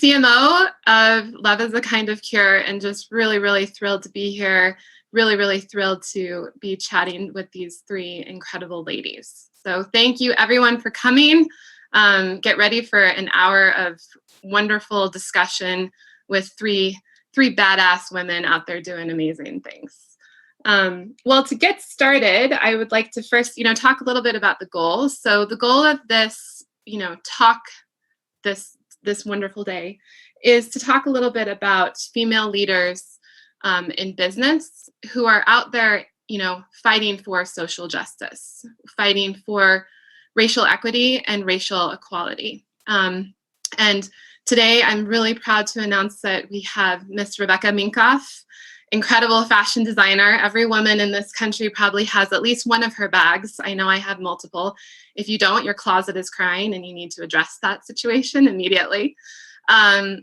CMO of Love is a Kind of Cure, and just really, really thrilled to be here. Really, really thrilled to be chatting with these three incredible ladies. So thank you everyone for coming. Get ready for an hour of wonderful discussion with three badass women out there doing amazing things. Well, to get started, I would like to first, talk a little bit about the goals. So the goal of this, talk this wonderful day is to talk a little bit about female leaders in business who are out there, fighting for social justice, fighting for racial equity and racial equality. And today I'm really proud to announce that we have Miss Rebecca Minkoff, incredible fashion designer. Every woman in this country probably has at least one of her bags. I know I have multiple. If you don't, your closet is crying and you need to address that situation immediately.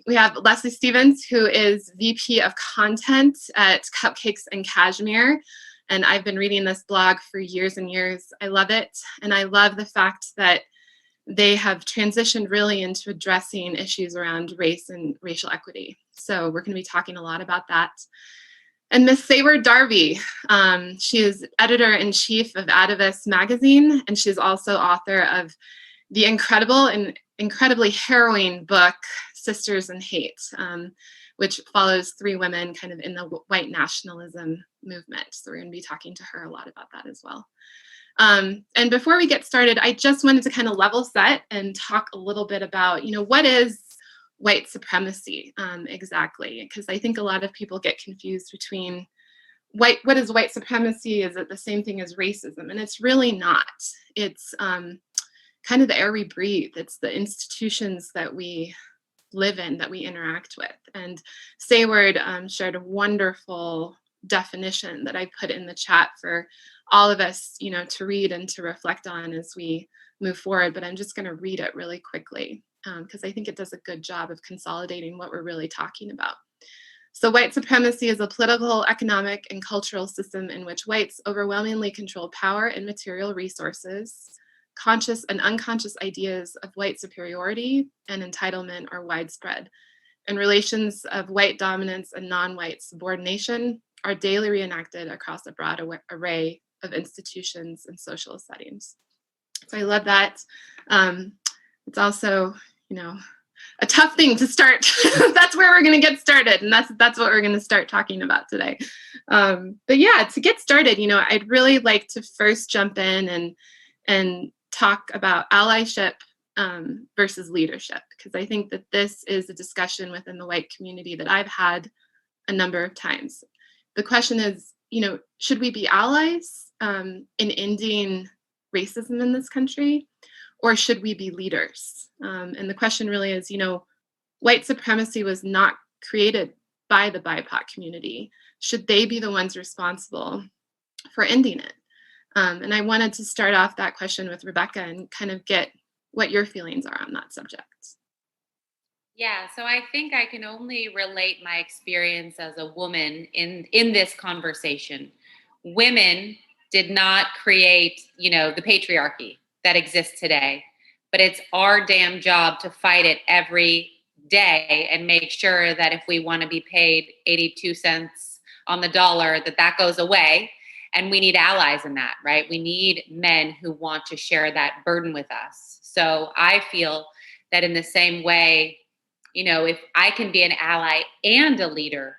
We have Leslie Stevens, who is VP of Content at Cupcakes and Cashmere. And I've been reading this blog for years and years. I love it. And I love the fact that they have transitioned really into addressing issues around race and racial equity. So we're going to be talking a lot about that. And Miss Seyward Darby, she is editor-in-chief of Atavist magazine, and she's also author of the incredible and incredibly harrowing book, Sisters in Hate, which follows three women kind of in the white nationalism movement. So we're going to be talking to her a lot about that as well. And before we get started, I just wanted to kind of level set and talk a little bit about, what is white supremacy exactly? Because I think a lot of people get confused between what is white supremacy? Is it the same thing as racism? And it's really not. It's kind of the air we breathe. It's the institutions that we live in, that we interact with. And Seyward shared a wonderful definition that I put in the chat for all of us, to read and to reflect on as we move forward. But I'm just going to read it really quickly because I think it does a good job of consolidating what we're really talking about. So white supremacy is a political, economic, and cultural system in which whites overwhelmingly control power and material resources. Conscious and unconscious ideas of white superiority and entitlement are widespread, and relations of white dominance and non-white subordination are daily reenacted across a broad array of institutions and social settings. So I love that. It's also, a tough thing to start. That's where we're going to get started, and that's what we're going to start talking about today. But yeah, to get started, I'd really like to first jump in and talk about allyship versus leadership, because I think that this is a discussion within the white community that I've had a number of times. The question is, should we be allies in ending racism in this country, or should we be leaders? And the question really is, white supremacy was not created by the BIPOC community. Should they be the ones responsible for ending it? And I wanted to start off that question with Rebecca and kind of get what your feelings are on that subject. Yeah, so I think I can only relate my experience as a woman in this conversation. Women did not create, the patriarchy that exists today, but it's our damn job to fight it every day and make sure that if we want to be paid 82 cents on the dollar, that goes away. And we need allies in that, right? We need men who want to share that burden with us. So I feel that in the same way, if I can be an ally and a leader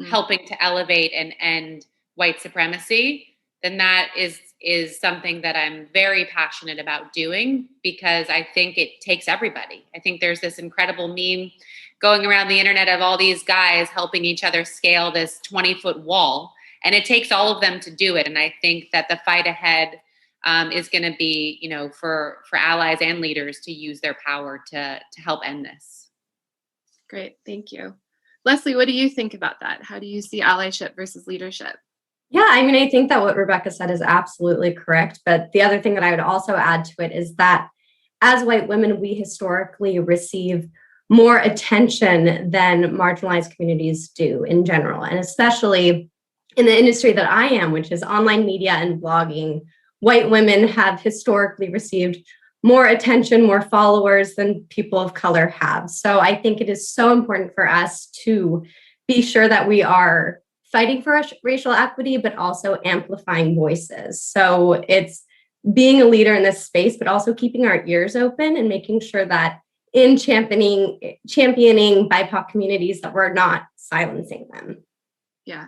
helping to elevate and end white supremacy, then that is something that I'm very passionate about doing, because I think it takes everybody. I think there's this incredible meme going around the internet of all these guys helping each other scale this 20-foot wall. And it takes all of them to do it. And I think that the fight ahead is going to be, for allies and leaders to use their power to help end this. Great, thank you. Leslie, what do you think about that? How do you see allyship versus leadership? Yeah, I think that what Rebecca said is absolutely correct. But the other thing that I would also add to it is that as white women, we historically receive more attention than marginalized communities do in general, and especially in the industry that I am, which is online media and blogging. White women have historically received more attention, more followers than people of color have. So I think it is so important for us to be sure that we are fighting for racial equity, but also amplifying voices. So it's being a leader in this space, but also keeping our ears open and making sure that in championing BIPOC communities that we're not silencing them. Yeah,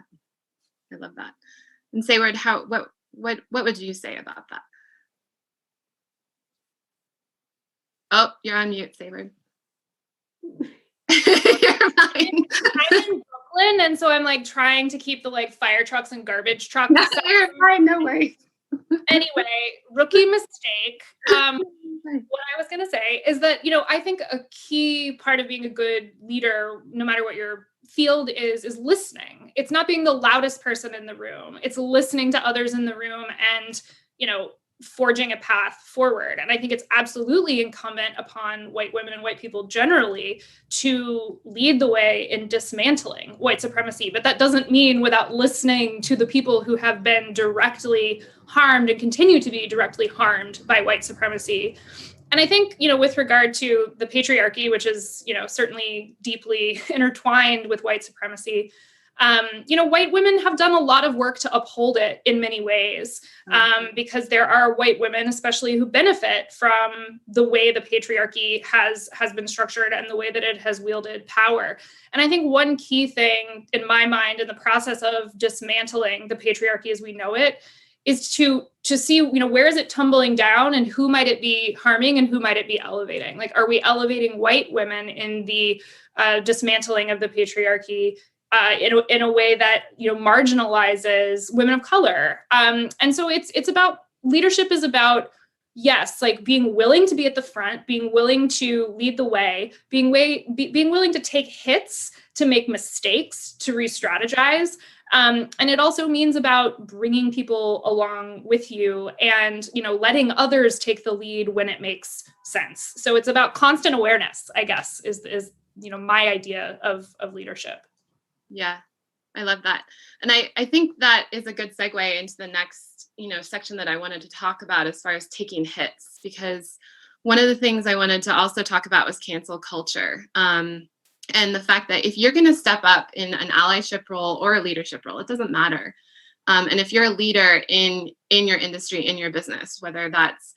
I love that. And Seyward, what would you say about that? Oh, you're on mute, Seyward. You're fine. I'm in Brooklyn, and so I'm like trying to keep the like fire trucks and garbage trucks. No, you're fine, no worries. Anyway, rookie mistake. What I was going to say is that, I think a key part of being a good leader, no matter what your field is listening. It's not being the loudest person in the room. It's listening to others in the room and, forging a path forward. And I think it's absolutely incumbent upon white women and white people generally to lead the way in dismantling white supremacy. But that doesn't mean without listening to the people who have been directly harmed and continue to be directly harmed by white supremacy. And I think, with regard to the patriarchy, which is, certainly deeply intertwined with white supremacy, white women have done a lot of work to uphold it in many ways, because there are white women, especially who benefit from the way the patriarchy has been structured and the way that it has wielded power. And I think one key thing in my mind in the process of dismantling the patriarchy as we know it is to see, where is it tumbling down and who might it be harming and who might it be elevating? Like, are we elevating white women in the dismantling of the patriarchy in a way that marginalizes women of color, and so it's about leadership is about like being willing to be at the front, being willing to lead the way, being willing to take hits, to make mistakes, to re-strategize, and it also means about bringing people along with you and letting others take the lead when it makes sense. So it's about constant awareness, I guess, is my idea of leadership. Yeah, I love that. And I think that is a good segue into the next, section that I wanted to talk about as far as taking hits, because one of the things I wanted to also talk about was cancel culture. And the fact that if you're going to step up in an allyship role or a leadership role, it doesn't matter. And if you're a leader in your industry, in your business, whether that's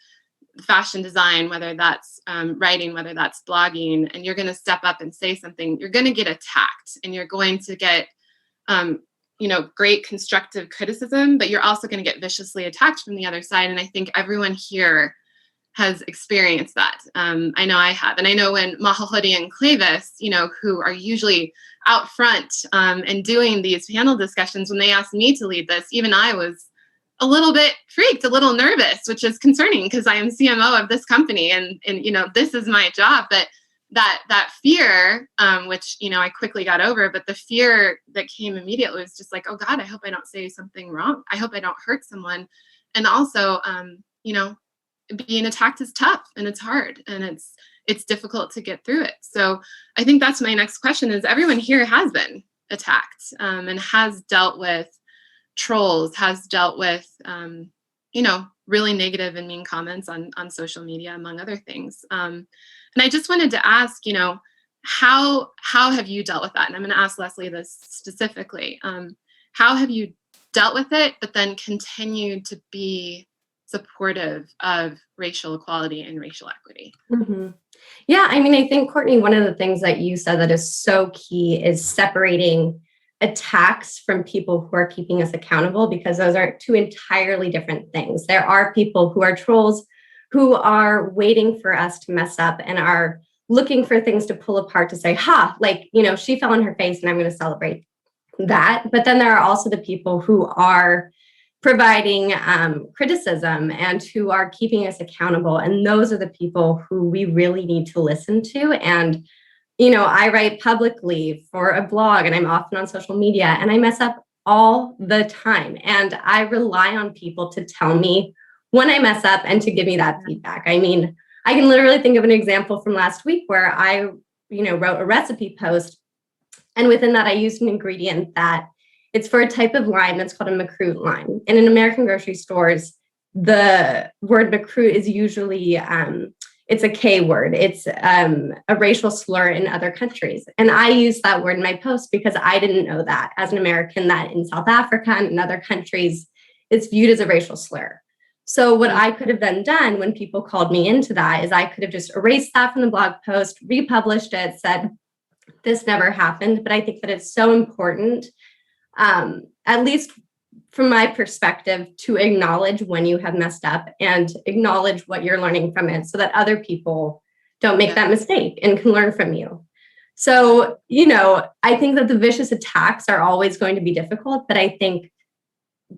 fashion design, whether that's writing, whether that's blogging, and you're going to step up and say something, you're going to get attacked and you're going to get, great constructive criticism, but you're also going to get viciously attacked from the other side. And I think everyone here has experienced that. I know I have. And I know when Mahahudi and Clavis, who are usually out front and doing these panel discussions, when they asked me to lead this, even I was a little bit freaked, a little nervous, which is concerning because I am CMO of this company and this is my job. But that fear, which, I quickly got over, but the fear that came immediately was just like, oh God, I hope I don't say something wrong. I hope I don't hurt someone. And also, being attacked is tough and it's hard and it's difficult to get through it. So I think that's my next question is everyone here has been attacked and has dealt with trolls, has dealt with, really negative and mean comments on social media, among other things. And I just wanted to ask, how have you dealt with that? And I'm going to ask Leslie this specifically. How have you dealt with it, but then continued to be supportive of racial equality and racial equity? Mm-hmm. Yeah, I think, Courtney, one of the things that you said that is so key is separating attacks from people who are keeping us accountable, because those are two entirely different things. There are people who are trolls who are waiting for us to mess up and are looking for things to pull apart to say, she fell on her face and I'm going to celebrate that. But then there are also the people who are providing criticism and who are keeping us accountable. And those are the people who we really need to listen to. And I write publicly for a blog and I'm often on social media and I mess up all the time. And I rely on people to tell me when I mess up and to give me that feedback. I can literally think of an example from last week where I, wrote a recipe post. And within that, I used an ingredient that it's for a type of lime that's called a macroot lime. And in American grocery stores, the word recruit is usually, it's a K word. It's a racial slur in other countries. And I use that word in my post because I didn't know that as an American, that in South Africa and in other countries, it's viewed as a racial slur. So what I could have then done when people called me into that is I could have just erased that from the blog post, republished it, said, this never happened. But I think that it's so important, at least from my perspective, to acknowledge when you have messed up and acknowledge what you're learning from it so that other people don't make that mistake and can learn from you. So, you know, I think that the vicious attacks are always going to be difficult, but I think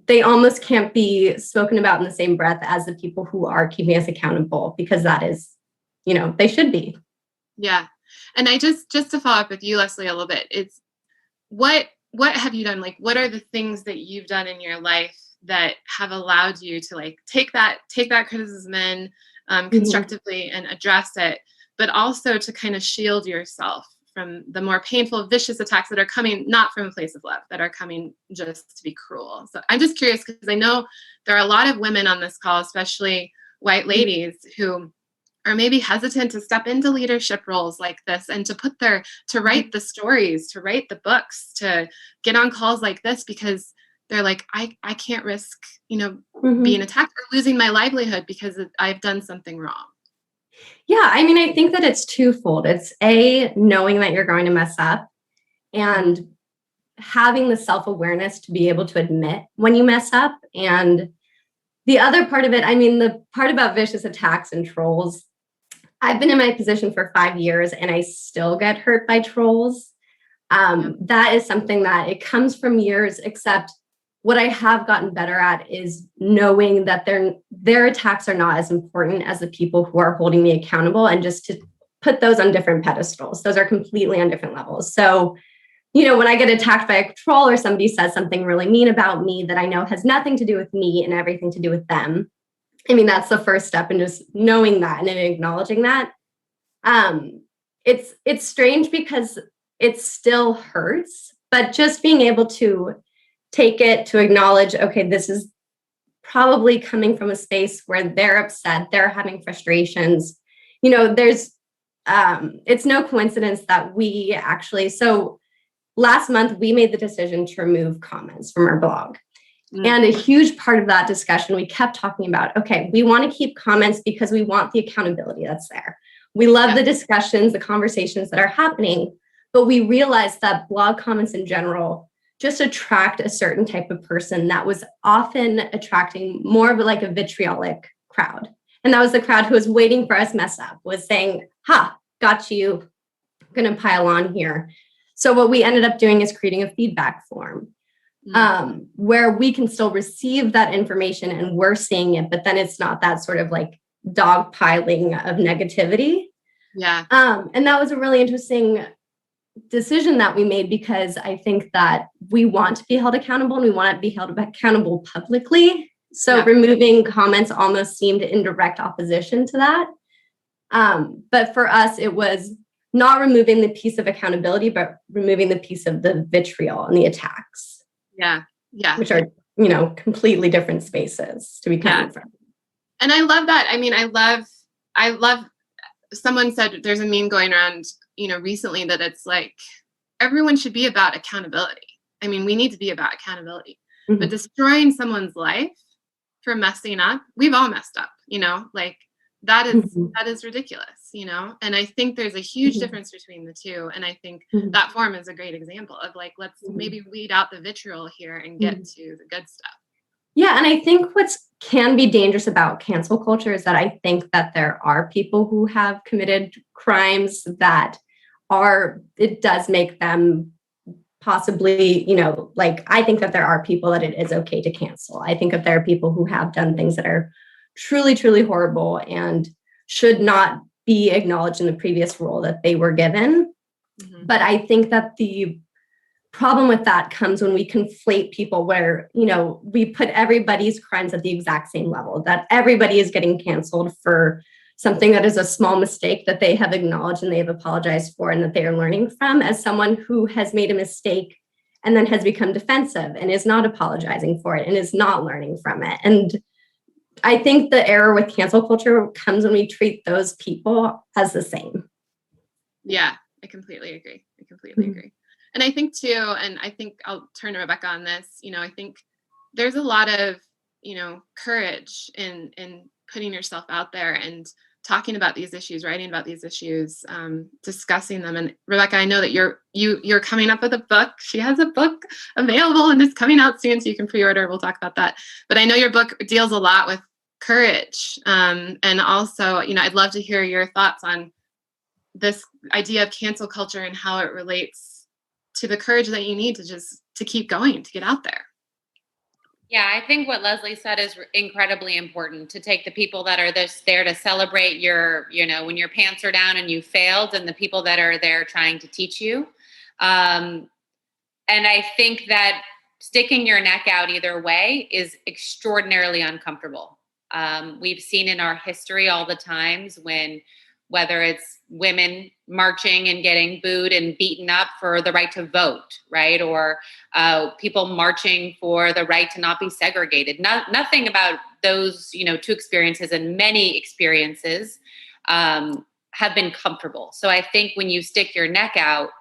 they almost can't be spoken about in the same breath as the people who are keeping us accountable, because that is, you know, they should be. Yeah. And I just to follow up with you, Leslie, a little bit, it's what have you done? Like, what are the things that you've done in your life that have allowed you to like take that criticism in constructively and address it, but also to kind of shield yourself from the more painful, vicious attacks that are coming not from a place of love, that are coming just to be cruel? So I'm just curious, because I know there are a lot of women on this call, especially white ladies, who are maybe hesitant to step into leadership roles like this and to write the stories, to write the books, to get on calls like this, because they're like, I can't risk, you know, being attacked or losing my livelihood because I've done something wrong. Yeah, I mean, I think that it's twofold. It's knowing that you're going to mess up and having the self-awareness to be able to admit when you mess up. And the other part of it, I mean, the part about vicious attacks and trolls, I've been in my position for 5 years and I still get hurt by trolls. That is something that it comes from years, except what I have gotten better at is knowing that their attacks are not as important as the people who are holding me accountable, and just to put those on different pedestals. Those are completely on different levels. So, you know, when I get attacked by a troll or somebody says something really mean about me that I know has nothing to do with me and everything to do with them, I mean, that's the first step in just knowing that and acknowledging that. It's strange because it still hurts, but just being able to take it, to acknowledge, okay, this is probably coming from a space where they're upset, they're having frustrations. You know, it's no coincidence that we actually, so last month we made the decision to remove comments from our blog. And a huge part of that discussion, we kept talking about, okay, we want to keep comments because we want the accountability that's there. We love the discussions, the conversations that are happening, but we realized that blog comments in general just attract a certain type of person that was often attracting more of like a vitriolic crowd. And that was the crowd who was waiting for us mess up, was saying, ha, got you, I'm going to pile on here. So what we ended up doing is creating a feedback form where we can still receive that information and we're seeing it, but then it's not that sort of like dogpiling of negativity. Yeah. And that was a really interesting decision that we made, because I think that we want to be held accountable and we want to be held accountable publicly. So removing comments almost seemed in direct opposition to that. But for us, it was not removing the piece of accountability, but removing the piece of the vitriol and the attacks. Yeah. Yeah. Which are, you know, completely different spaces to be coming from. And I love that. I mean, I love, someone said there's a meme going around, you know, recently that it's like, everyone should be about accountability. I mean, we need to be about accountability, but destroying someone's life for messing up, we've all messed up, you know, like that is ridiculous, you know? And I think there's a huge difference between the two. And I think that form is a great example of like, let's maybe weed out the vitriol here and get to the good stuff. Yeah. And I think what can be dangerous about cancel culture is that I think that there are people who have committed crimes that it does make them possibly, you know, like, I think that there are people that it is okay to cancel. I think that there are people who have done things that are truly, truly horrible and should not be acknowledged in the previous role that they were given. But I think that the problem with that comes when we conflate people where, you know, we put everybody's crimes at the exact same level, that everybody is getting canceled for something that is a small mistake that they have acknowledged and they have apologized for and that they are learning from, as someone who has made a mistake and then has become defensive and is not apologizing for it and is not learning from it. And I think the error with cancel culture comes when we treat those people as the same. Yeah, I completely agree. Agree. And I think too, and I think I'll turn to Rebecca on this, I think there's a lot of, courage in putting yourself out there and talking about these issues, writing about these issues, discussing them. And Rebecca, I know that you're coming up with a book. She has a book available and it's coming out soon, so you can pre-order. We'll talk about that. But I know your book deals a lot with courage. And also, I'd love to hear your thoughts on this idea of cancel culture and how it relates to the courage that you need to keep going, to get out there. Yeah, I think what Leslie said is incredibly important, to take the people that are there to celebrate your, when your pants are down and you failed, and the people that are there trying to teach you. And I think that sticking your neck out either way is extraordinarily uncomfortable. We've seen in our history all the times whether it's women marching and getting booed and beaten up for the right to vote, right? Or people marching for the right to not be segregated. Nothing about those, two experiences, and many experiences have been comfortable. So I think when you stick your neck out,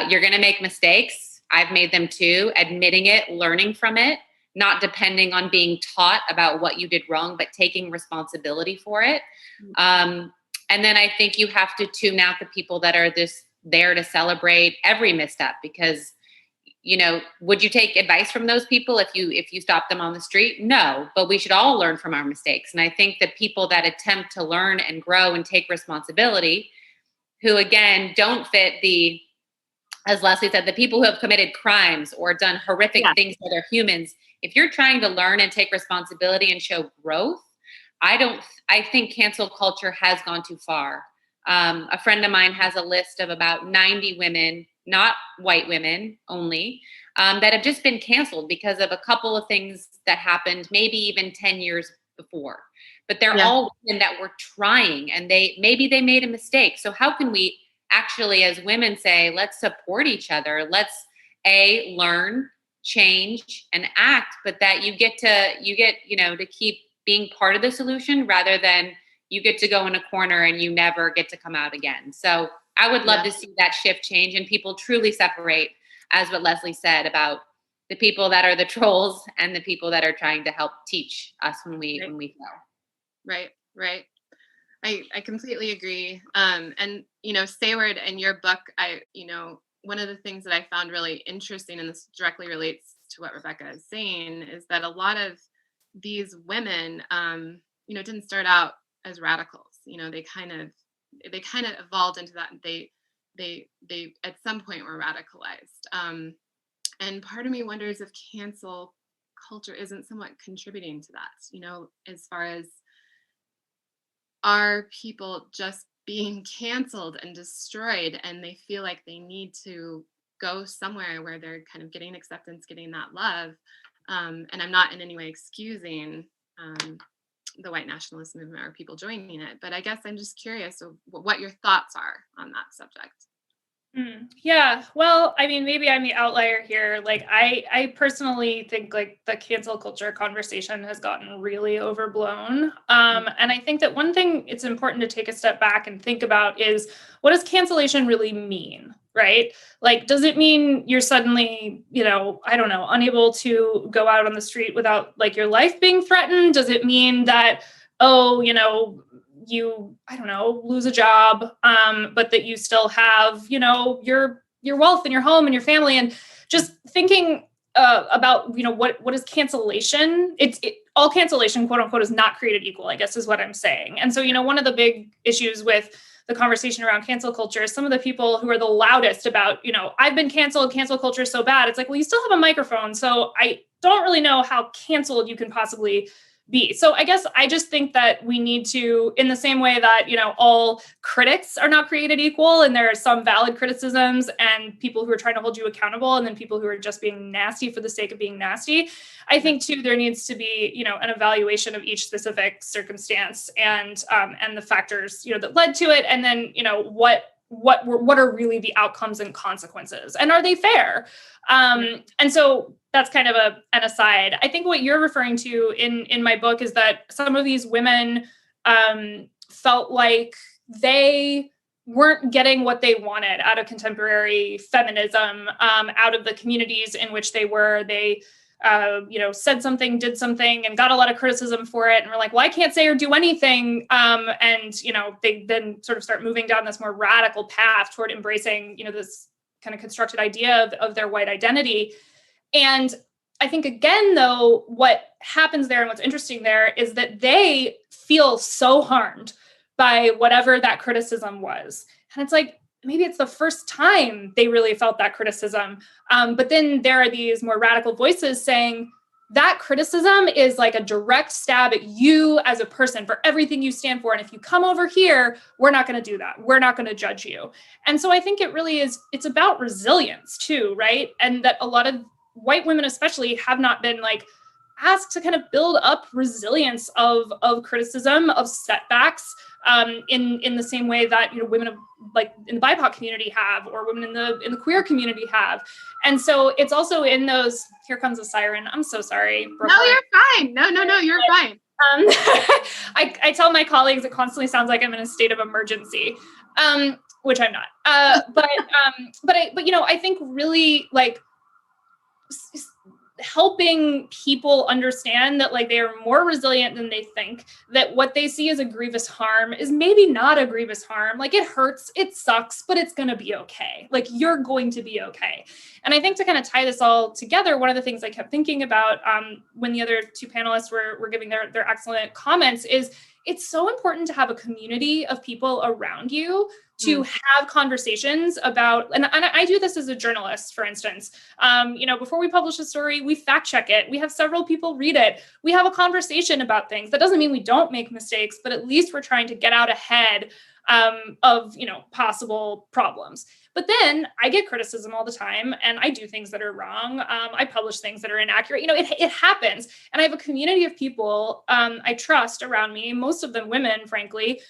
you're going to make mistakes. I've made them too. Admitting it, learning from it, not depending on being taught about what you did wrong, but taking responsibility for it. And then I think you have to tune out the people that are there to celebrate every misstep, because, would you take advice from those people if you stop them on the street? No, but we should all learn from our mistakes. And I think the people that attempt to learn and grow and take responsibility, who again don't fit as Leslie said, the people who have committed crimes or done horrific things to other humans, if you're trying to learn and take responsibility and show growth, I think cancel culture has gone too far. A friend of mine has a list of about 90 women, not white women only, that have just been canceled because of a couple of things that happened, maybe even 10 years before. But they're all women that were trying, and maybe they made a mistake. So how can we actually, as women, say, let's support each other? Let's learn, change, and act, but that you get to keep being part of the solution, rather than you get to go in a corner and you never get to come out again. So I would love to see that shift change, and people truly separate, as what Leslie said, about the people that are the trolls and the people that are trying to help teach us when we fail. Right. I completely agree. And Seyward, in your book, one of the things that I found really interesting, and this directly relates to what Rebecca is saying, is that a lot of these women, didn't start out as radicals. They kind of evolved into that. They at some point were radicalized. And part of me wonders if cancel culture isn't somewhat contributing to that. As far as, are people just being canceled and destroyed, and they feel like they need to go somewhere where they're kind of getting acceptance, getting that love. And I'm not in any way excusing the white nationalist movement or people joining it, but I guess I'm just curious of what your thoughts are on that subject. Yeah, well, I mean, maybe I'm the outlier here. Like, I personally think like the cancel culture conversation has gotten really overblown. And I think that one thing it's important to take a step back and think about is, what does cancellation really mean, right? Like, does it mean you're suddenly, I don't know, unable to go out on the street without like your life being threatened? Does it mean that, you, I don't know, lose a job, but that you still have, your wealth and your home and your family? And just thinking about, what is cancellation? All cancellation, quote unquote, is not created equal, I guess is what I'm saying. And so, one of the big issues with the conversation around cancel culture is some of the people who are the loudest about, I've been canceled, cancel culture is so bad. It's like, well, you still have a microphone. So I don't really know how canceled you can possibly be. So I guess I just think that we need to, in the same way that, all critics are not created equal, and there are some valid criticisms and people who are trying to hold you accountable, and then people who are just being nasty for the sake of being nasty. I think too, there needs to be, an evaluation of each specific circumstance and the factors, that led to it. And then, what what are really the outcomes and consequences, and are they fair? And so that's kind of an aside. I think what you're referring to in my book is that some of these women felt like they weren't getting what they wanted out of contemporary feminism, out of the communities in which they were. They said something, did something, and got a lot of criticism for it. And we're like, well, I can't say or do anything. And they then sort of start moving down this more radical path toward embracing, this kind of constructed idea of their white identity. And I think, again, though, what happens there and what's interesting there is that they feel so harmed by whatever that criticism was. And it's like, maybe it's the first time they really felt that criticism. But then there are these more radical voices saying that criticism is like a direct stab at you as a person for everything you stand for. And if you come over here, we're not going to do that. We're not going to judge you. And so I think it really is, it's about resilience too, right? And that a lot of white women especially have not been like asked to kind of build up resilience of criticism, of setbacks, in the same way that women of, like in the BIPOC community have, or women in the queer community have. And so it's also in those. Here comes a siren. I'm so sorry, Brooklyn. No, you're fine. No, you're fine. I tell my colleagues it constantly sounds like I'm in a state of emergency, which I'm not. But I think really like helping people understand that like they are more resilient than they think, that what they see as a grievous harm is maybe not a grievous harm. Like it hurts, it sucks, but it's going to be okay. Like you're going to be okay. And I think to kind of tie this all together, one of the things I kept thinking about when the other two panelists were giving their excellent comments is it's so important to have a community of people around you to have conversations about, and I do this as a journalist, for instance, before we publish a story, we fact check it. We have several people read it. We have a conversation about things. That doesn't mean we don't make mistakes, but at least we're trying to get out ahead of, possible problems. But then I get criticism all the time and I do things that are wrong. I publish things that are inaccurate. It happens. And I have a community of people I trust around me, most of them women, frankly,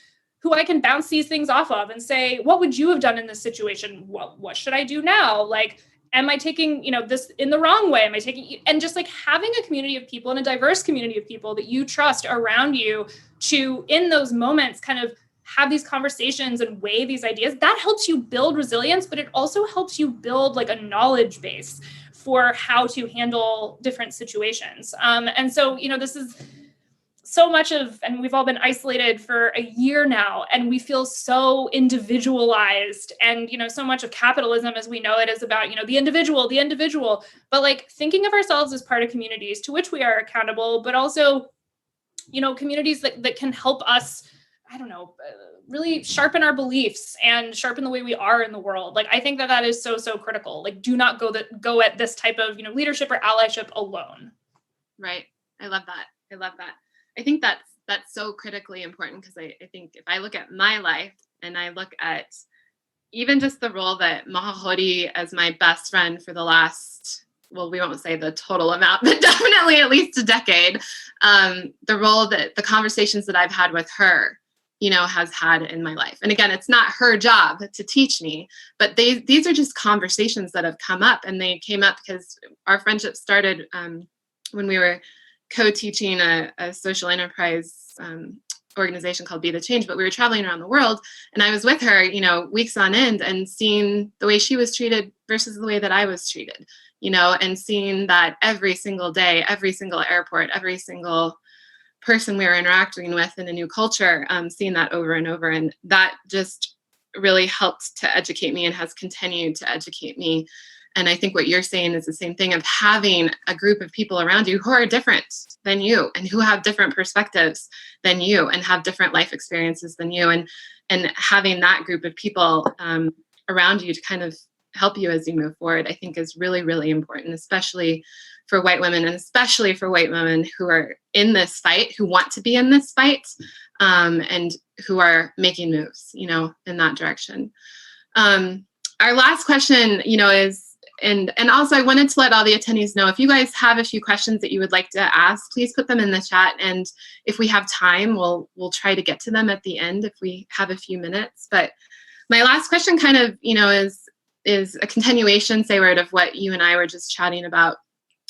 who I can bounce these things off of and say, what would you have done in this situation? What should I do now? Like, am I taking, this in the wrong way? Am I taking, and just like having a community of people and a diverse community of people that you trust around you to, in those moments, kind of have these conversations and weigh these ideas, that helps you build resilience, but it also helps you build like a knowledge base for how to handle different situations. And so, this is so much of, and we've all been isolated for a year now, and we feel so individualized, and so much of capitalism as we know it is about the individual, but like thinking of ourselves as part of communities to which we are accountable, but also communities that can help us, really sharpen our beliefs and sharpen the way we are in the world. Like I think that is so critical. Like do not go at this type of leadership or allyship alone. Right. I love that. I think that's so critically important, because I think if I look at my life and I look at even just the role that Mahahodi as my best friend for the last, well, we won't say the total amount, but definitely at least a decade, the role that the conversations that I've had with her, has had in my life. And again, it's not her job to teach me, but these are just conversations that have come up, and they came up because our friendship started when we were co-teaching a social enterprise organization called Be the Change, but we were traveling around the world, and I was with her, weeks on end, and seeing the way she was treated versus the way that I was treated, and seeing that every single day, every single airport, every single person we were interacting with in a new culture, seeing that over and over. And that just really helped to educate me and has continued to educate me. And I think what you're saying is the same thing, of having a group of people around you who are different than you and who have different perspectives than you and have different life experiences than you. And having that group of people around you to kind of help you as you move forward, I think is really, really important, especially for white women, and especially for white women who are in this fight, who want to be in this fight, and who are making moves, in that direction. Our last question, is, and also I wanted to let all the attendees know, if you guys have a few questions that you would like to ask, please put them in the chat. And if we have time, we'll try to get to them at the end if we have a few minutes. But My last question kind of, is a continuation, Seyward, of what you and I were just chatting about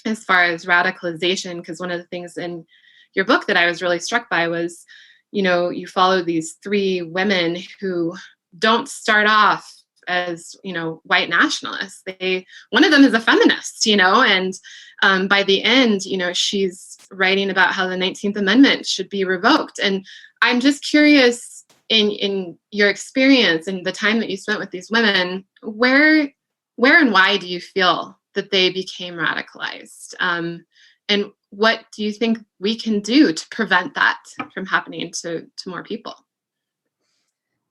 as far as radicalization, because one of the things in your book that I was really struck by was, you follow these three women who don't start off as, white nationalists. One of them is a feminist, and by the end, she's writing about how the 19th Amendment should be revoked. And I'm just curious, in your experience and the time that you spent with these women, where and why do you feel that they became radicalized? And what do you think we can do to prevent that from happening to more people?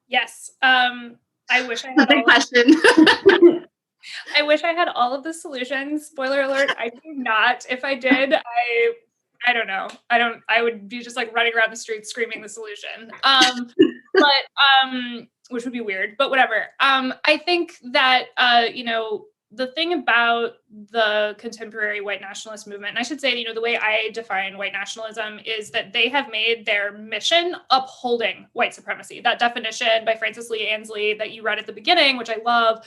Yes. I wish I had big question. I wish I had all of the solutions. Spoiler alert, I do not. If I did, I don't know. I would be just like running around the streets screaming the solution. Which would be weird, but whatever. I think that, the thing about the contemporary white nationalist movement, and I should say, the way I define white nationalism is that they have made their mission upholding white supremacy. That definition by Frances Lee Ansley that you read at the beginning, which I love,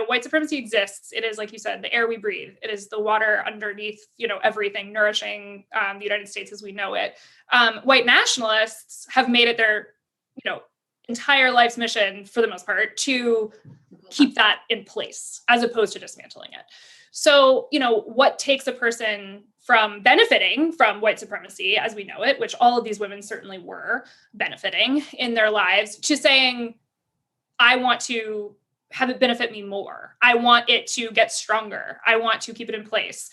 white supremacy exists. It is, like you said, the air we breathe. It is the water underneath, everything, nourishing the United States as we know it. White nationalists have made it their, entire life's mission, for the most part, to keep that in place as opposed to dismantling it. So, what takes a person from benefiting from white supremacy as we know it, which all of these women certainly were benefiting in their lives, to saying, I want to have it benefit me more. I want it to get stronger. I want to keep it in place.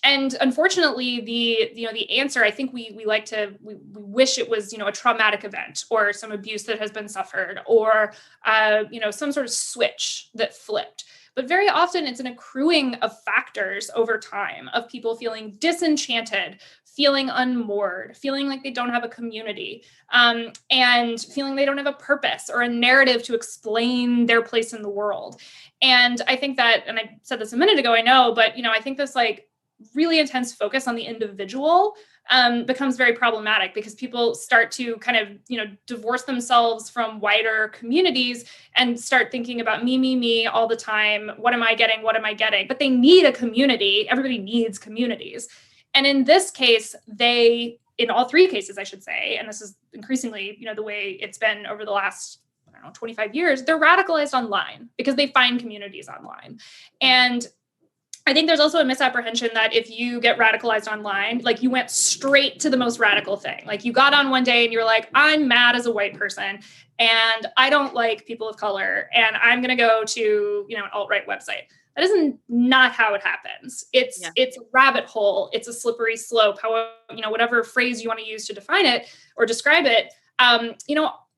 And unfortunately, the answer, I think we wish it was, a traumatic event or some abuse that has been suffered or, some sort of switch that flipped. But very often it's an accruing of factors over time of people feeling disenchanted, feeling unmoored, feeling like they don't have a community, and feeling they don't have a purpose or a narrative to explain their place in the world. And I think that, and I said this a minute ago, I know, but, I think this really intense focus on the individual becomes very problematic because people start to kind of, divorce themselves from wider communities and start thinking about me all the time. What am I getting? What am I getting? But they need a community. Everybody needs communities. And in this case, in all three cases, I should say, and this is increasingly, the way it's been over the last 25 years, they're radicalized online because they find communities online. And I think there's also a misapprehension that if you get radicalized online, you went straight to the most radical thing. You got on one day and you're like, I'm mad as a white person and I don't like people of color and I'm going to go to, an alt-right website. That is not how it happens. It's a rabbit hole. It's a slippery slope. However, whatever phrase you want to use to define it or describe it,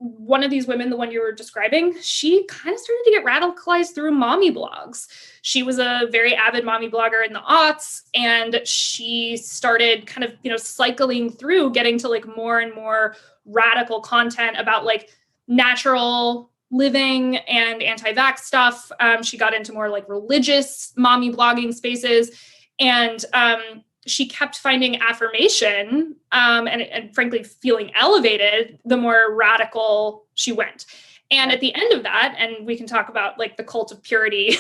one of these women, the one you were describing, she kind of started to get radicalized through mommy blogs. She was a very avid mommy blogger in the aughts, and she started kind of, cycling through getting to more and more radical content about natural living and anti-vax stuff. She got into more religious mommy blogging spaces, and she kept finding affirmation and frankly feeling elevated the more radical she went. And at the end of that, and we can talk about the cult of purity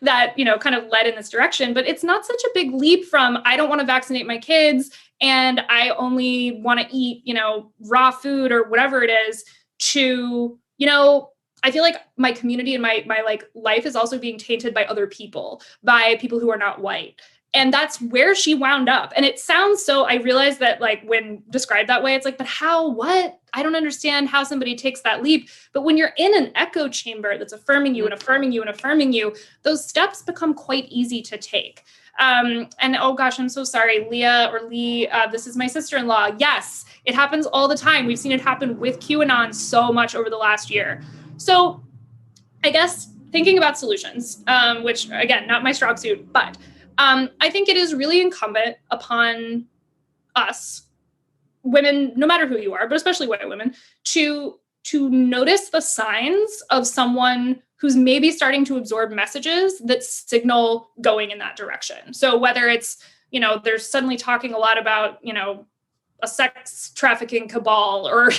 that, kind of led in this direction, but it's not such a big leap from I don't want to vaccinate my kids and I only want to eat, raw food or whatever it is to, I feel like my community and my life is also being tainted by other people, by people who are not white. And that's where she wound up. And it sounds so, I realize that when described that way, it's but how, what? I don't understand how somebody takes that leap. But when you're in an echo chamber that's affirming you and affirming you and affirming you, those steps become quite easy to take. And oh gosh, I'm so sorry, Leah or Lee, this is my sister-in-law. Yes, it happens all the time. We've seen it happen with QAnon so much over the last year. So I guess thinking about solutions, which again, not my strong suit, but I think it is really incumbent upon us, women, no matter who you are, but especially white women, to notice the signs of someone who's maybe starting to absorb messages that signal going in that direction. So whether it's, they're suddenly talking a lot about, a sex trafficking cabal, or,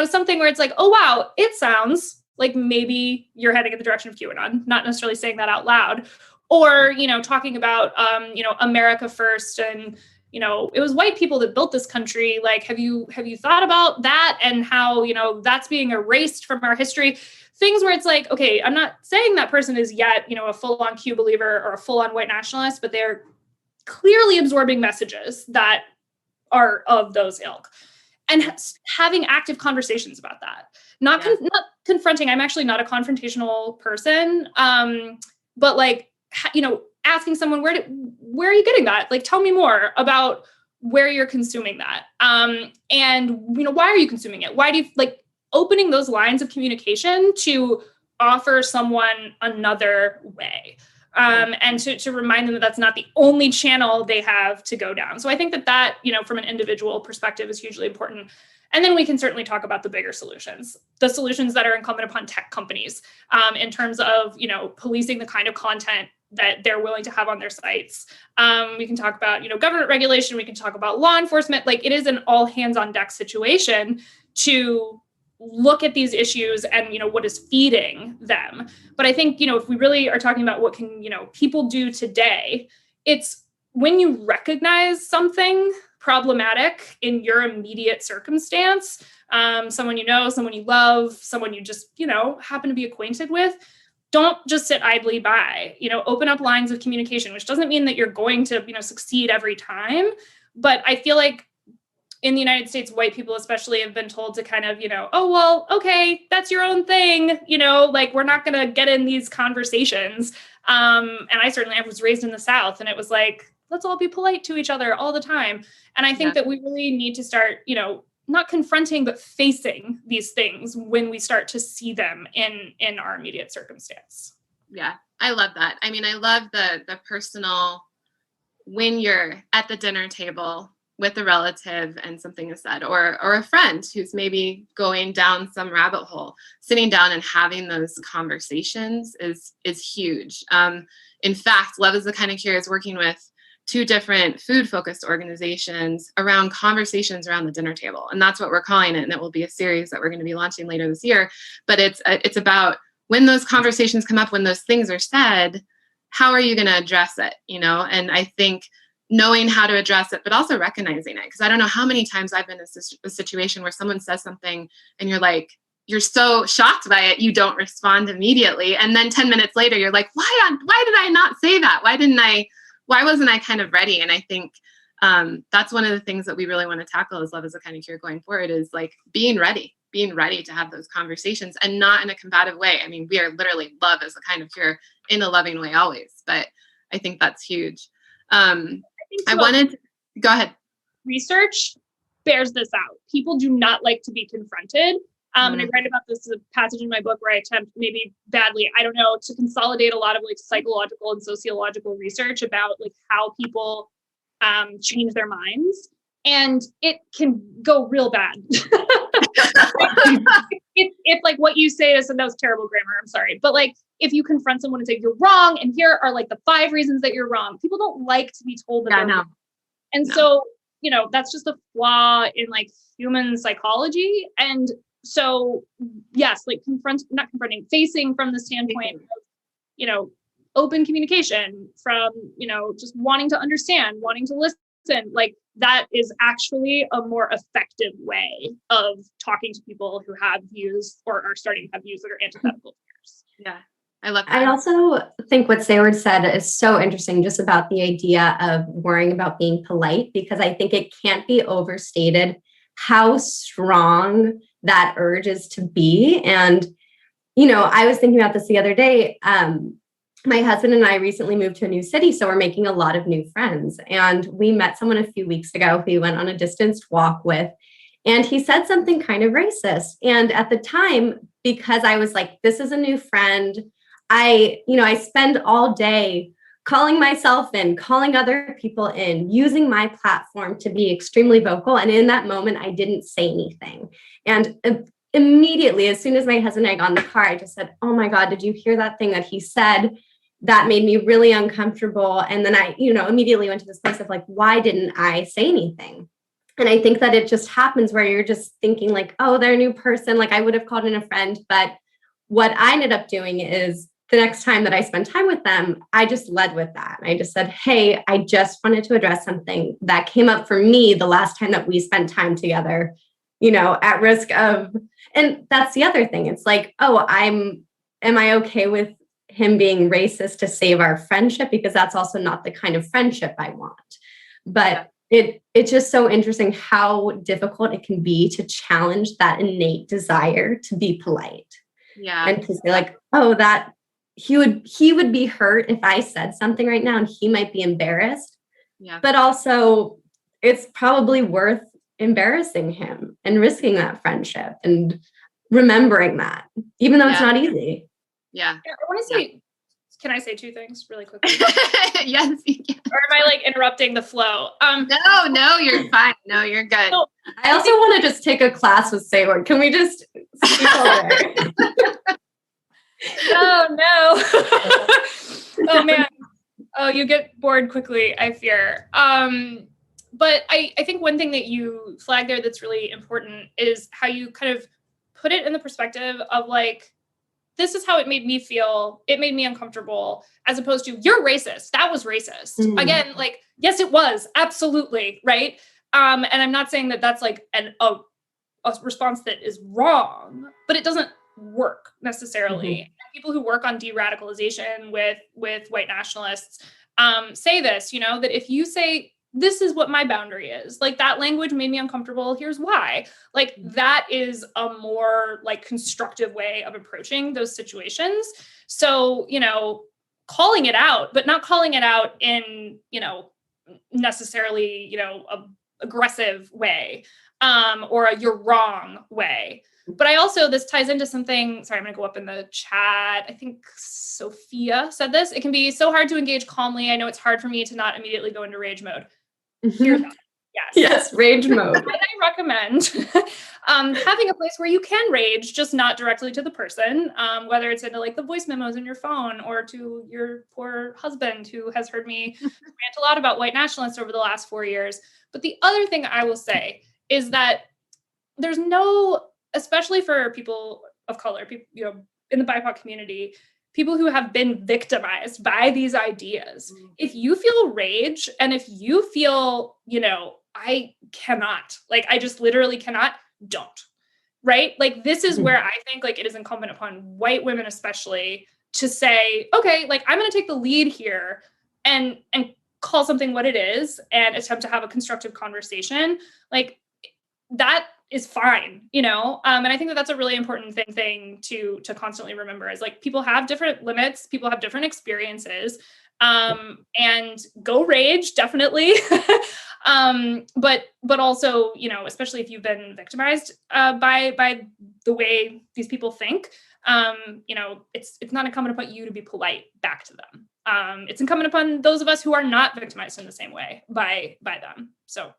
something where it's like, oh, wow, it sounds like maybe you're heading in the direction of QAnon, not necessarily saying that out loud, or, talking about, America first, and, it was white people that built this country. Like, have you thought about that, and how, that's being erased from our history? Things where it's like, okay, I'm not saying that person is yet, a full-on Q believer or a full-on white nationalist, but they're clearly absorbing messages that are of those ilk, and having active conversations about that. Not confronting. I'm actually not a confrontational person, but like, asking someone, where are you getting that? Like, tell me more about where you're consuming that, and why are you consuming it? Why do you like opening those lines of communication to offer someone another way? And to remind them that that's not the only channel they have to go down. So I think that, from an individual perspective is hugely important. And then we can certainly talk about the bigger solutions, the solutions that are incumbent upon tech companies, in terms of, policing the kind of content that they're willing to have on their sites. We can talk about, government regulation. We can talk about law enforcement. Like, it is an all hands on deck situation to look at these issues and, what is feeding them. But I think, if we really are talking about what can, people do today, it's when you recognize something problematic in your immediate circumstance, someone someone you love, someone you just, happen to be acquainted with, don't just sit idly by, open up lines of communication, which doesn't mean that you're going to, succeed every time. But I feel like in the United States, white people especially have been told to kind of, oh, well, okay, that's your own thing. Like, we're not going to get in these conversations. And I certainly was raised in the South, and it was like, let's all be polite to each other all the time. And I think that we really need to start, not confronting, but facing these things when we start to see them in our immediate circumstance. Yeah, I love that. I mean, I love the personal, when you're at the dinner table with a relative and something is said, or a friend who's maybe going down some rabbit hole, sitting down and having those conversations is huge. In fact, Love is the Kind of Cure is working with 2 different food-focused organizations around conversations around the dinner table. And that's what we're calling it. And it will be a series that we're going to be launching later this year. But it's about when those conversations come up, when those things are said, how are you going to address it? And I think knowing how to address it, but also recognizing it. Because I don't know how many times I've been in a situation where someone says something and you're like, you're so shocked by it, you don't respond immediately. And then 10 minutes later, you're like, why did I not say that? Why wasn't I kind of ready? And I think that's one of the things that we really want to tackle as Love is a Kind of Cure going forward, is like being ready to have those conversations, and not in a combative way. I mean, we are literally Love is a Kind of Cure in a loving way always, but I think that's huge. Go ahead. Research bears this out. People do not like to be confronted. And I write about this as a passage in my book where I attempt, maybe badly, I don't know, to consolidate a lot of like psychological and sociological research about like how people change their minds. And it can go real bad. if like what you say is, and that was terrible grammar, I'm sorry. But like, if you confront someone and say you're wrong, and here are like the 5 reasons that you're wrong, people don't like to be told that they're wrong. And so, that's just a flaw in like human psychology. And so, yes, like facing from the standpoint of, open communication, from, just wanting to understand, wanting to listen, like that is actually a more effective way of talking to people who have views or are starting to have views that are antithetical to yours. Yeah, I love that. I also think what Seyward said is so interesting, just about the idea of worrying about being polite, because I think it can't be overstated how strong that urge is to be. And, I was thinking about this the other day. My husband and I recently moved to a new city, so we're making a lot of new friends. And we met someone a few weeks ago who we went on a distanced walk with, and he said something kind of racist. And at the time, because I was like, this is a new friend, I spend all day calling myself in, calling other people in, using my platform to be extremely vocal. And in that moment, I didn't say anything. And immediately, as soon as my husband and I got in the car, I just said, oh my God, did you hear that thing that he said? That made me really uncomfortable. And then I, immediately went to this place of like, why didn't I say anything? And I think that it just happens where you're just thinking like, oh, they're a new person. Like I would have called in a friend. But what I ended up doing is the next time that I spend time with them, I just led with that. I just said, hey, I just wanted to address something that came up for me the last time that we spent time together, at risk of, and that's the other thing. It's like, oh, am I okay with him being racist to save our friendship? Because that's also not the kind of friendship I want. But it's just so interesting how difficult it can be to challenge that innate desire to be polite. Yeah. And to say like, oh, that he would be hurt if I said something right now and he might be embarrassed. Yeah. But also it's probably worth embarrassing him and risking that friendship and remembering that, even though it's not easy. Yeah. I want to say, can I say two things really quickly? Yes, you can. Or am I like interrupting the flow? No, you're fine. No, you're good. So, I also want to just take a class with Seyward. Can we just speak all day? Oh no. Oh man. Oh, you get bored quickly, I fear. But I think one thing that you flagged there that's really important is how you kind of put it in the perspective of like, this is how it made me feel. It made me uncomfortable, as opposed to you're racist. That was racist. Again, like, yes, it was absolutely right. And I'm not saying that that's like a response that is wrong, but it doesn't work necessarily. People who work on de-radicalization with white nationalists say this, that if you say, this is what my boundary is, like that language made me uncomfortable, here's why, like that is a more like constructive way of approaching those situations. So, calling it out, but not calling it out in, necessarily, a aggressive way, or a you're wrong way. But I also, this ties into something, sorry, I'm going to go up in the chat. I think Sophia said this. It can be so hard to engage calmly. I know it's hard for me to not immediately go into rage mode. Hear that. Yes, rage mode. I recommend having a place where you can rage, just not directly to the person, whether it's into like the voice memos in your phone or to your poor husband who has heard me rant a lot about white nationalists over the last 4 years. But the other thing I will say is that there's no, especially for people of color, people, in the BIPOC community, people who have been victimized by these ideas. If you feel rage and if you feel, I cannot, like, I just literally cannot, don't, right? Like, this is where I think like it is incumbent upon white women, especially, to say, okay, like I'm going to take the lead here and call something what it is and attempt to have a constructive conversation. Like that is fine, and I think that that's a really important thing to constantly remember is like people have different limits, people have different experiences, and go rage, definitely. But also, especially if you've been victimized by the way these people think, it's not incumbent upon you to be polite back to them. It's incumbent upon those of us who are not victimized in the same way by them. So.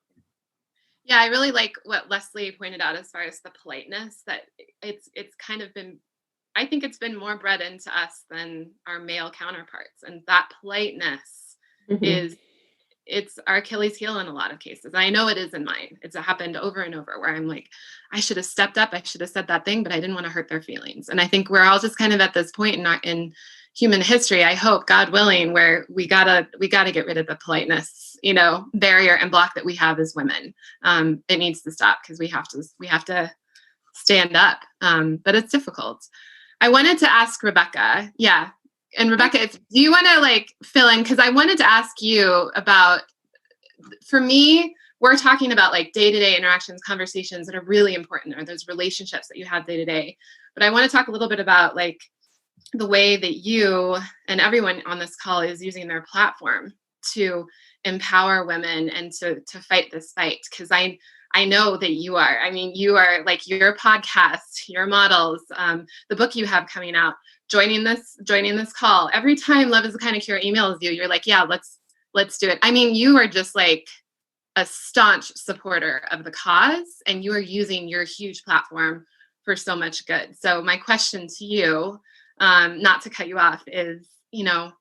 Yeah, I really like what Leslie pointed out as far as the politeness, that it's kind of been, I think it's been more bred into us than our male counterparts. And that politeness it's our Achilles heel in a lot of cases. I know it is in mine. It's happened over and over where I'm like, I should have stepped up. I should have said that thing, but I didn't want to hurt their feelings. And I think we're all just kind of at this point in human history, I hope, God willing, where we gotta get rid of the politeness, barrier and block that we have as women. It needs to stop because we have to stand up. But it's difficult. I wanted to ask Rebecca. Yeah. And Rebecca, do you want to like fill in? Because I wanted to ask you about, for me, we're talking about like day-to-day interactions, conversations that are really important, or those relationships that you have day-to-day. But I want to talk a little bit about like the way that you and everyone on this call is using their platform to empower women and to fight this fight. Because I know that you are like your podcast, your models, the book you have coming out, joining this call. Every time Love is the Kind of Cure emails you, you're like, yeah, let's do it. I mean, you are just like a staunch supporter of the cause, and you are using your huge platform for so much good. So my question to you, not to cut you off, is,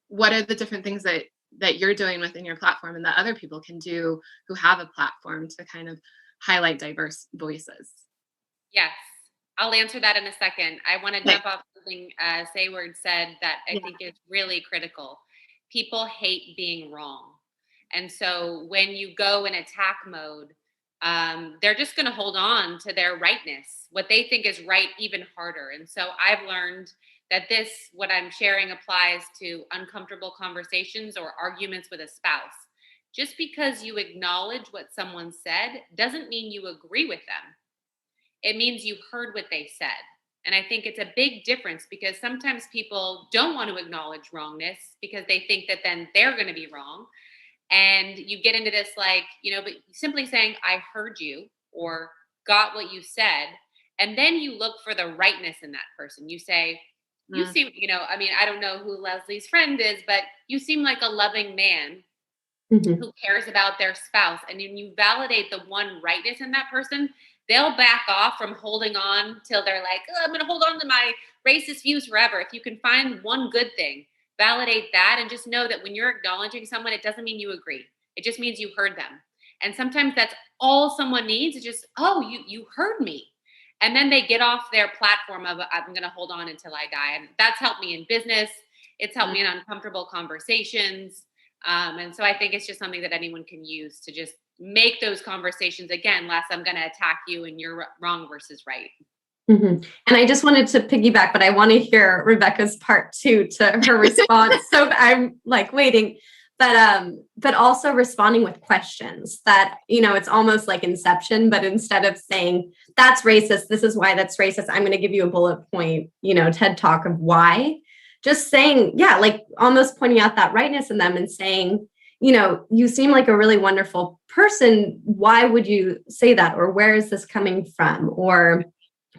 what are the different things that you're doing within your platform and that other people can do who have a platform to kind of highlight diverse voices. Yes, I'll answer that in a second. I want to Okay. jump off something Seyward said that I think is really critical. People hate being wrong. And so when you go in attack mode, they're just going to hold on to their rightness, what they think is right, even harder. And so I've learned that what I'm sharing applies to uncomfortable conversations or arguments with a spouse. Just because you acknowledge what someone said doesn't mean you agree with them. It means you heard what they said. And I think it's a big difference because sometimes people don't want to acknowledge wrongness because they think that then they're going to be wrong. And you get into this but simply saying, I heard you or got what you said. And then you look for the rightness in that person. You say, you seem, I don't know who Leslie's friend is, but you seem like a loving man who cares about their spouse. And when you validate the one rightness in that person, they'll back off from holding on till they're like, oh, I'm going to hold on to my racist views forever. If you can find one good thing, validate that, and just know that when you're acknowledging someone, it doesn't mean you agree. It just means you heard them. And sometimes that's all someone needs is just, oh, you heard me. And then they get off their platform of, I'm going to hold on until I die. And that's helped me in business. It's helped me in uncomfortable conversations. And so I think it's just something that anyone can use to just make those conversations, again, less I'm going to attack you and you're wrong versus right. And I just wanted to piggyback, but I want to hear Rebecca's part too to her response. So I'm waiting, but also responding with questions that, it's almost like Inception, but instead of saying that's racist, this is why that's racist, I'm going to give you a bullet point, TED talk of why. Just saying, almost pointing out that rightness in them and saying, you seem like a really wonderful person. Why would you say that? Or where is this coming from? Or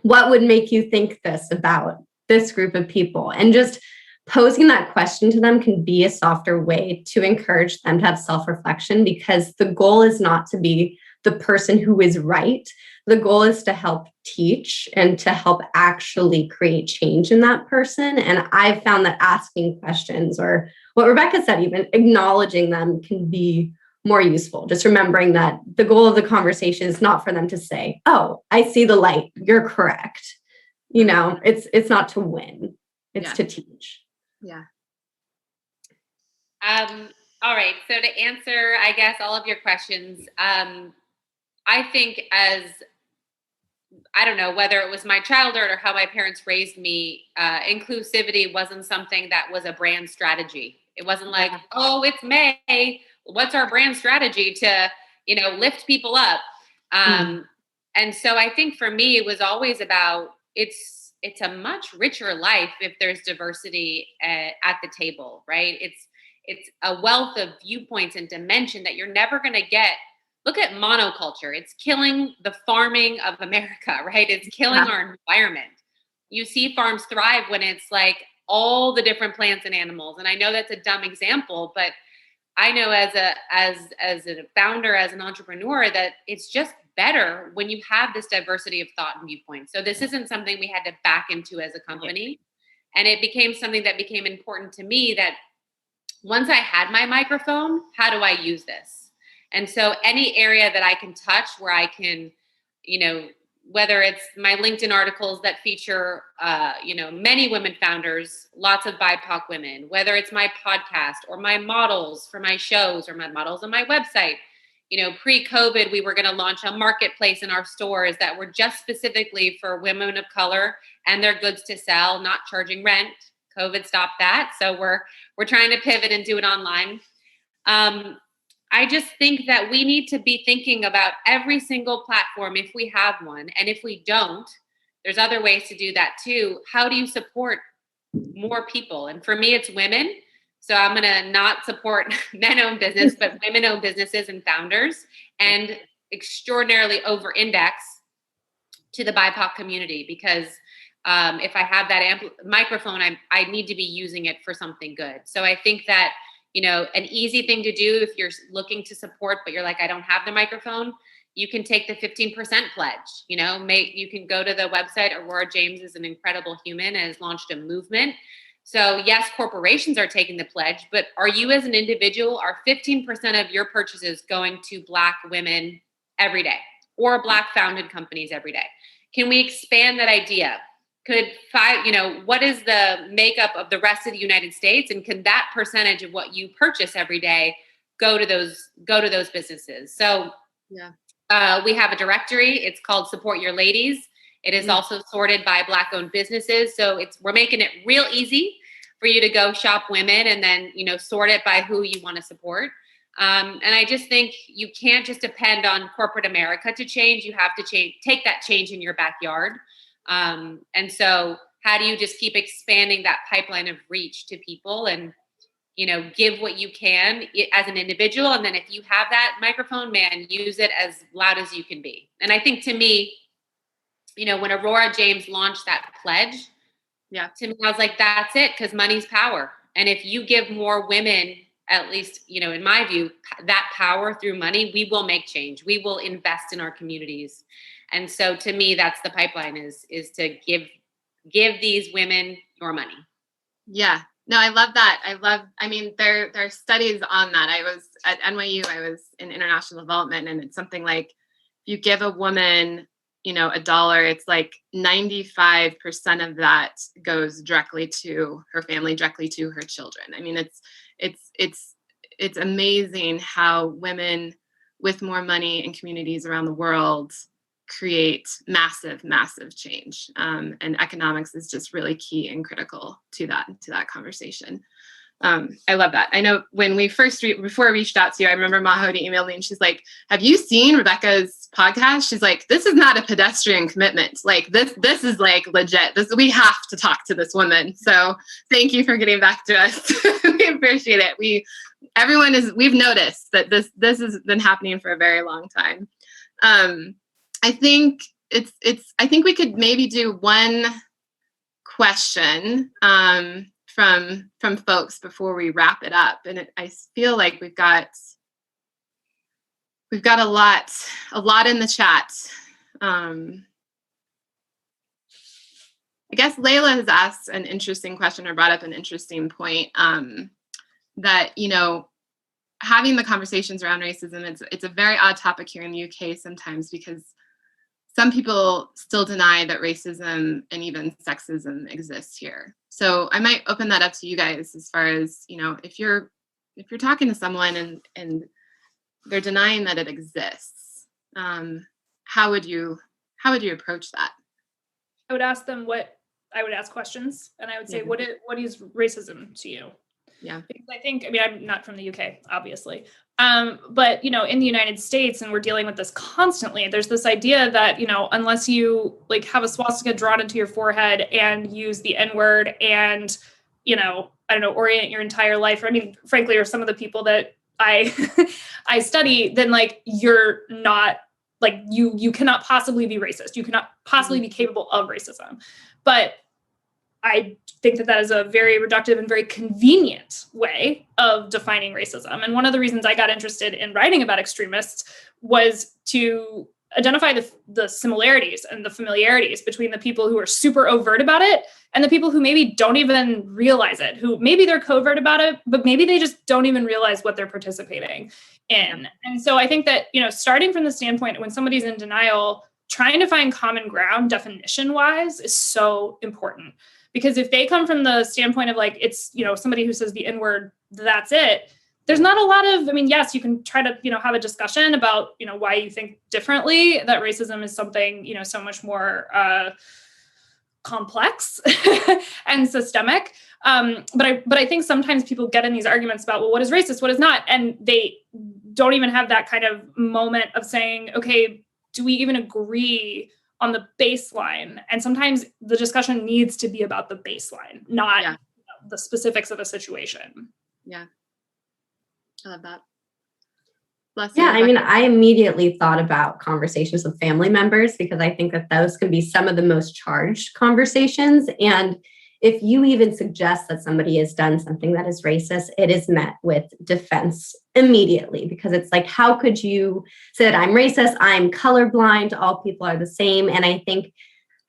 what would make you think this about this group of people? And just posing that question to them can be a softer way to encourage them to have self-reflection, because the goal is not to be the person who is right. The goal is to help teach and to help actually create change in that person. And I've found that asking questions, or what Rebecca said, even acknowledging them, can be more useful. Just remembering that the goal of the conversation is not for them to say, oh, I see the light, you're correct. It's not to win, it's to teach. Yeah. All right. So to answer, I guess, all of your questions, I think I don't know whether it was my childhood or how my parents raised me, inclusivity wasn't something that was a brand strategy. It wasn't like, oh, it's May, what's our brand strategy to, lift people up? And so I think for me, it was always about, it's a much richer life if there's diversity at the table, right? It's a wealth of viewpoints and dimension that you're never going to get. Look at monoculture. It's killing the farming of America, right? It's killing our environment. You see farms thrive when it's like all the different plants and animals. And I know that's a dumb example, but I know as a founder, as an entrepreneur, that it's just better when you have this diversity of thought and viewpoints. So this isn't something we had to back into as a company. And it became something that became important to me, that once I had my microphone, how do I use this? And so any area that I can touch where I can, whether it's my LinkedIn articles that feature, many women founders, lots of BIPOC women, whether it's my podcast or my models for my shows or my models on my website. Pre-COVID, we were going to launch a marketplace in our stores that were just specifically for women of color and their goods to sell, not charging rent. COVID stopped that. So we're trying to pivot and do it online. I just think that we need to be thinking about every single platform, if we have one. And if we don't, there's other ways to do that too. How do you support more people? And for me, it's women. So I'm going to not support men-owned business, but women-owned businesses and founders, and extraordinarily over-index to the BIPOC community, because if I have that microphone, I need to be using it for something good. So I think that, an easy thing to do if you're looking to support, but you're like, I don't have the microphone, you can take the 15% pledge. You can go to the website. Aurora James is an incredible human and has launched a movement. So yes, corporations are taking the pledge, but are you as an individual, are 15% of your purchases going to Black women every day? or Black founded companies every day. Can we expand that idea? Could what is the makeup of the rest of the United States, and can that percentage of what you purchase every day go to those businesses? So we have a directory. It's called Support Your Ladies. It is also sorted by Black owned businesses. So we're making it real easy for you to go shop women and then, sort it by who you want to support. And I just think you can't just depend on corporate America to change. You have to take that change in your backyard. And so how do you just keep expanding that pipeline of reach to people and, give what you can as an individual. And then if you have that microphone, man, use it as loud as you can be. And I think to me, when Aurora James launched that pledge, to me, I was like, that's it, because money's power. And if you give more women, at least, in my view, that power through money, we will make change. We will invest in our communities. And so to me, that's the pipeline is to give these women your money. Yeah. No, I love that. There are studies on that. I was at NYU, I was in international development, and it's something like, if you give a woman, $1, it's like 95% of that goes directly to her family, directly to her children. I mean, it's amazing how women with more money in communities around the world create massive, massive change. And economics is just really key and critical to that conversation. I love that. I know when we before I reached out to you, I remember Mahodi emailed me and she's like, have you seen Rebecca's podcast? She's like, this is not a pedestrian commitment. Like this is like legit. We have to talk to this woman. So thank you for getting back to us. We appreciate it. We've noticed that this has been happening for a very long time. I think I think we could maybe do one question, from folks before we wrap it up. And I feel like we've got a lot in the chat. I guess Layla has asked an interesting question or brought up an interesting point, that, having the conversations around racism, it's a very odd topic here in the UK sometimes, because some people still deny that racism and even sexism exists here. So I might open that up to you guys as far as, if you're talking to someone and they're denying that it exists, how would you approach that? I would ask them I would ask questions, and I would say, what is racism to you? Yeah. Because I think, I'm not from the UK, obviously. But, in the United States, and we're dealing with this constantly, there's this idea that, unless you have a swastika drawn into your forehead and use the N-word and, orient your entire life, frankly, or some of the people that I study, then you're not, you cannot possibly be racist. You cannot possibly be capable of racism. But I think that is a very reductive and very convenient way of defining racism. And one of the reasons I got interested in writing about extremists was to identify the similarities and the familiarities between the people who are super overt about it and the people who maybe don't even realize it, who maybe they're covert about it, but maybe they just don't even realize what they're participating in. And so I think that, starting from the standpoint when somebody's in denial, trying to find common ground definition wise is so important. Because if they come from the standpoint of it's, somebody who says the N-word, that's it. There's not a lot of, yes, you can try to, have a discussion about, why you think differently, that racism is something, so much more complex and systemic. But I think sometimes people get in these arguments about, well, what is racist? What is not? And they don't even have that kind of moment of saying, okay, do we even agree on the baseline? And sometimes the discussion needs to be about the baseline, not the specifics of a situation. Yeah. I love that. Yeah, I immediately thought about conversations with family members, because I think that those can be some of the most charged conversations. And if you even suggest that somebody has done something that is racist, it is met with defense immediately, because it's how could you say that I'm racist? I'm colorblind. All people are the same. And I think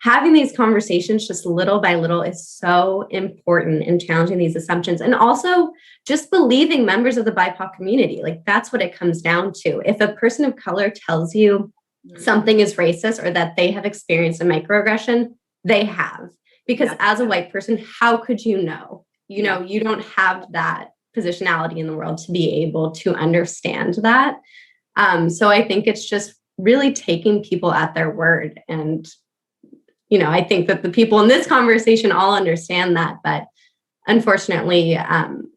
having these conversations just little by little is so important in challenging these assumptions, and also just believing members of the BIPOC community. That's what it comes down to. If a person of color tells you something is racist or that they have experienced a microaggression, they have. Because as a white person, how could you know? You know, you don't have that positionality in the world to be able to understand that. So I think it's just really taking people at their word. And, you know, I think that the people in this conversation all understand that, but unfortunately,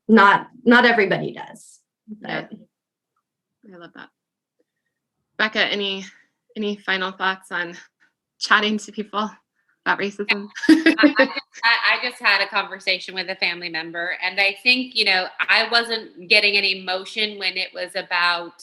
not everybody does. Yeah. I love that. Becca, any final thoughts on chatting to people about racism? I just had a conversation with a family member, and I think, you know, I wasn't getting any emotion when it was about,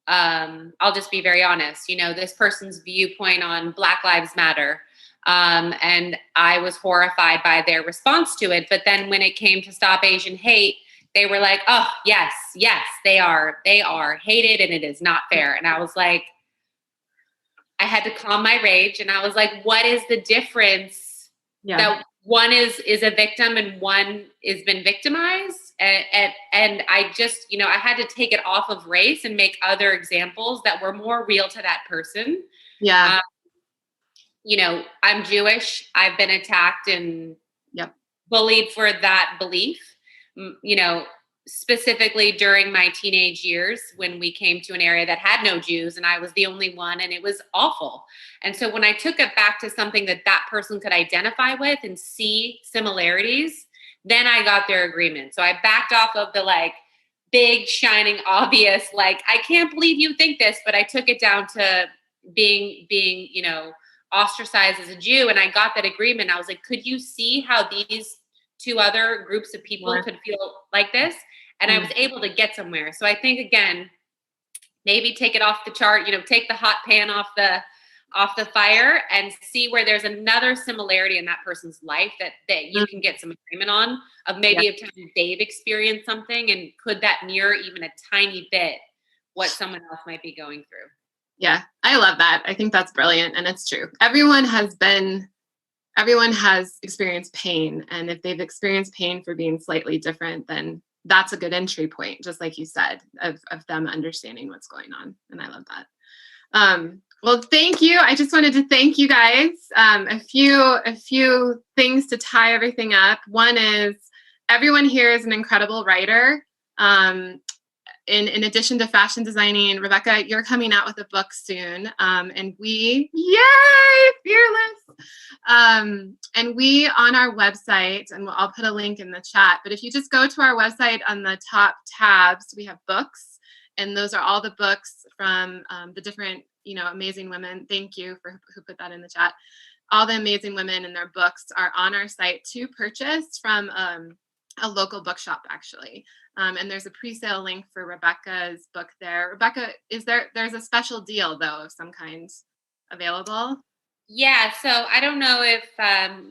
I'll just be very honest, you know, this person's viewpoint on Black Lives Matter. And I was horrified by their response to it. But then when it came to Stop Asian Hate, they were like, oh, yes, they are hated and it is not fair. And I was like, I had to calm my rage. And I was like, what is the difference that one is a victim and one has been victimized? And I just, you know, I had to take it off of race and make other examples that were more real to that person. Yeah. You know, I'm Jewish. I've been attacked and bullied for that belief. You know, specifically during my teenage years when we came to an area that had no Jews and I was the only one, and it was awful. And so when I took it back to something that that person could identify with and see similarities, then I got their agreement. So I backed off of the like big, shining, obvious, like, I can't believe you think this, but I took it down to being, you know, ostracized as a Jew. And I got that agreement. I was like, could you see how these two other groups of people could feel like this? And I was able to get somewhere. So I think, again, maybe take it off the chart, you know, take the hot pan off the fire and see where there's another similarity in that person's life that you can get some agreement on, of maybe a time they've experienced something, and could that mirror even a tiny bit what someone else might be going through. Yeah, I love that. I think that's brilliant. And it's true. Everyone has experienced pain. And if they've experienced pain for being slightly different, then that's a good entry point, just like you said, of them understanding what's going on. And I love that. Well, thank you. I just wanted to thank you guys. A few things to tie everything up. One is everyone here is an incredible writer. In addition to fashion designing, Rebecca, you're coming out with a book soon. And yay, fearless. And we on our website, and I'll put a link in the chat, but if you just go to our website, on the top tabs, we have books, and those are all the books from the different, you know, amazing women. Thank you for who put that in the chat. All the amazing women and their books are on our site to purchase from a local bookshop, actually. And there's a pre-sale link for Rebecca's book there. Rebecca, there's a special deal though of some kind available? Yeah, so I don't know if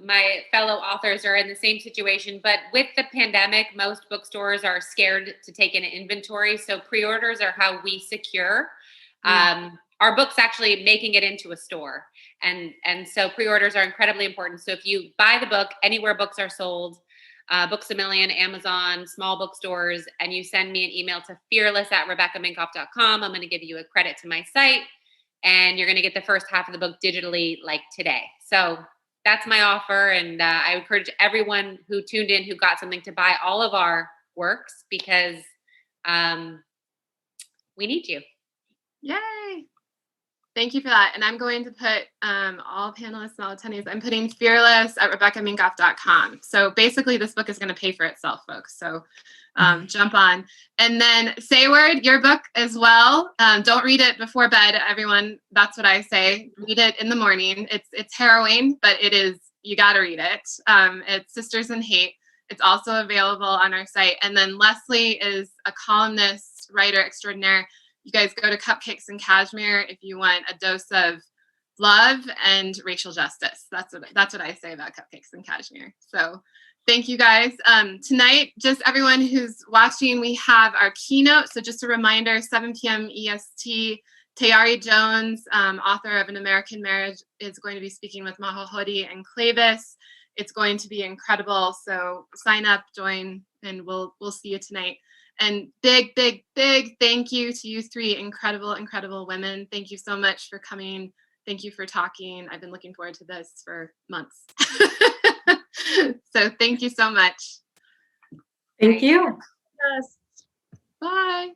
my fellow authors are in the same situation, but with the pandemic, most bookstores are scared to take in inventory. So pre-orders are how we secure our books actually making it into a store. And so pre-orders are incredibly important. So if you buy the book anywhere books are sold, Books A Million, Amazon, small bookstores, and you send me an email to fearless@RebeccaMinkoff.com, I'm going to give you a credit to my site, and you're going to get the first half of the book digitally like today. So that's my offer. And I encourage everyone who tuned in, who got something, to buy all of our works, because we need you. Yay. Thank you for that. And I'm going to put all panelists and all attendees, I'm putting fearless@RebeccaMinkoff.com. So basically this book is going to pay for itself, folks. So jump on. And then Seyward, your book as well. Don't read it before bed, everyone. That's what I say. Read it in the morning. It's harrowing, but you got to read it. It's Sisters in Hate. It's also available on our site. And then Leslie is a columnist, writer extraordinaire. You guys go to Cupcakes and Cashmere if you want a dose of love and racial justice. That's what I say about Cupcakes and Cashmere. So thank you guys. Tonight, just everyone who's watching, we have our keynote. So just a reminder, 7 p.m. EST, Tayari Jones, author of An American Marriage, is going to be speaking with Maho Hodi and Clavis. It's going to be incredible. So sign up, join, and we'll see you tonight. And big, big, big thank you to you three incredible, incredible women. Thank you so much for coming. Thank you for talking. I've been looking forward to this for months. So thank you so much. Thank you. Yes. Bye.